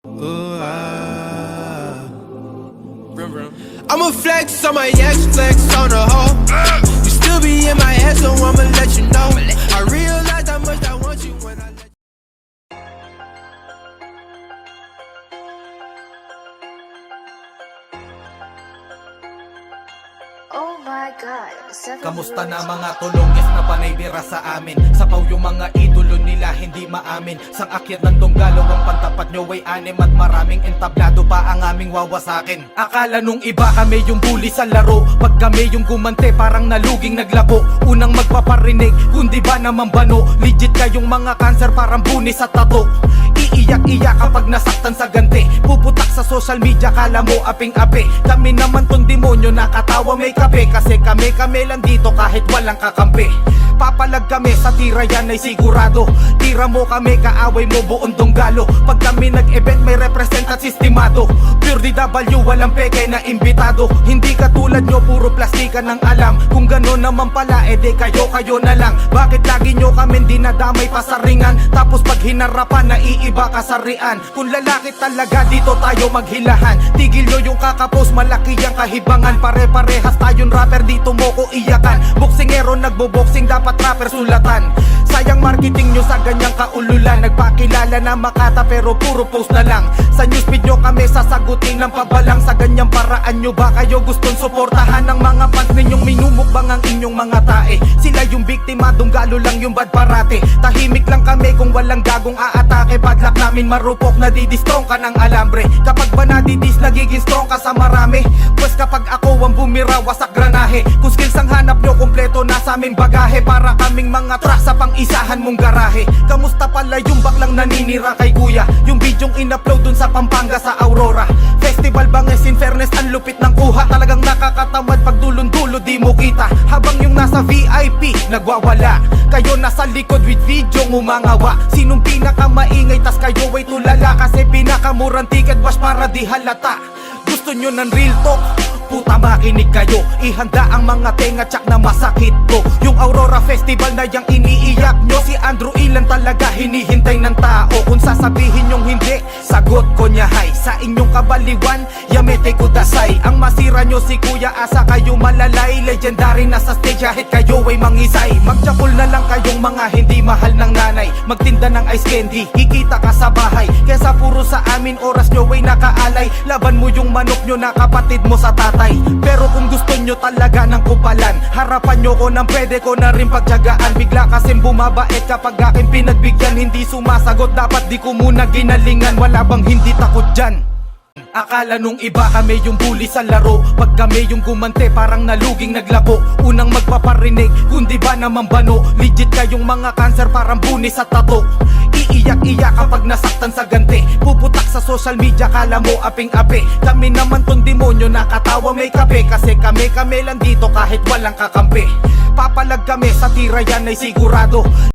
Ooh, I'ma flex on my ex, flex on the hoe. You still be in my head, so I'ma let you know. I realize how much I want you when I let you. Oh my God, Kamusta na mga tulongis na panay bira sa amin? Sapaw yung mga idolo nila hindi maamin. Sang akyat ng tunggalo ang pantapat nyo ay anim. At maraming entablado pa ang aming wawasakin. Akala nung iba kami yung bully sa laro. Pag kami yung gumante parang naluging naglabo. Unang magpaparinig kundi ba naman bano. Legit kayong mga cancer parang bunis sa tato. Iiyak-iyak kapag nasaktan sa ganti. Puputak sa social media kala mo aping-api. Kami naman tong demonyo nakatawa may kape. Kasi kami lang dito kahit walang kakampi. Papalag kami sa tira yan ay sigurado. Tira mo kami kaaway mo buong tunggalo. Pag kami nag-event may represent at sistemado. Pure DW walang peke na imbitado. Hindi katulad nyo puro plastika ng alam. Kung gano'n naman pala edi kayo na lang. Bakit lagi nyo kami dinadamay pa sa ringan? Tapos pag hinarapan naiiba kasarian. Kung lalaki talaga dito tayo maghilahan. Tigil nyo yung kakapos malaki ang kahibangan. Pare-parehas tayong rapper dito mo ko iyakan. Boksingero nagbo-boxing dapat rapper sulatan. Sayang marketing nyo sa ganyang kaululan. Nagpakilala na Makata pero puro post na lang. Sa newsfeed nyo kami sasagutin ng pabalang. Sa ganyang paraan nyo ba kayo gustong suportahan ng mga fans ninyong minumukbang ang inyong mga tae? Sila yung biktima, dunggalo lang yung bad parate. Tahimik lang kami kung walang gagong aatake. Badlak namin marupok na didistrong ka ng alambre. Kapag ba nadidis nagiging strong ka sa marami. Pues kapag ako ang bumira wasak granahe. Kung skills ang hanap nyo kompleto na sa aming bagahe. Para kaming mga truck sa pang-isahan mong garahe. Kamusta pala yung baklang naninira kay kuya? Yung bidyong in-upload dun sa Pampanga sa Aurora. Festival Banges in fairness ang lupit ng kuha. Talagang nakakatamad pag dulon-dulo di mo kita. Habang yung nasa VIP nagwawala. Kayo nasa likod with video umangawa. Sinong pinakamaingay tas kayo ay tulala. Kasi pinakamurang ticket bash para di halata. Gusto nyo ng real talk? Puta makinig kayo. Ihanda ang mga tenga tsak na masakit to. Yung Aurora Festival na yang iniiyak nyo. Si Andrew Ilan talaga hinihintay ng tao. Kung sasabihin nyong hindi, sagot ko niya hay. Sa inyong kabaliwan, yamete kudasay. Ang masira nyo si kuya asa kayo malalay. Legendary na sa stage kahit kayo ay mangisay. Magtsapul na lang kayong mga hindi mahal ng nanay. Magtinda ng ice candy, kikita ka sa bahay. Kesa puro sa amin oras nyo ay nakaalay. Laban mo yung manok nyo na kapatid mo sa tatay. Pero kung gusto nyo talaga ng kupalan, harapan nyo ko nang pwede ko na rin pagtyagaan. Bigla kasing bumabait kapag aking pinagbigyan. Hindi sumasagot dapat di ko muna ginalingan. Wala bang hindi takot dyan? Akala nung iba kami yung bully sa laro. Pag kami yung gumante parang naluging naglabo. Unang magpaparinig kundi ba naman bano. Legit kayong mga cancer parang bunis sa tato. Iiyak-iyak kapag nasaktan sa ganti. Puputak sa social media kala mo aping-api. Kami naman tong demonyo nakatawa may kape. Kasi kami lang dito kahit walang kakampi. Papalag kami sa tira yan ay sigurado.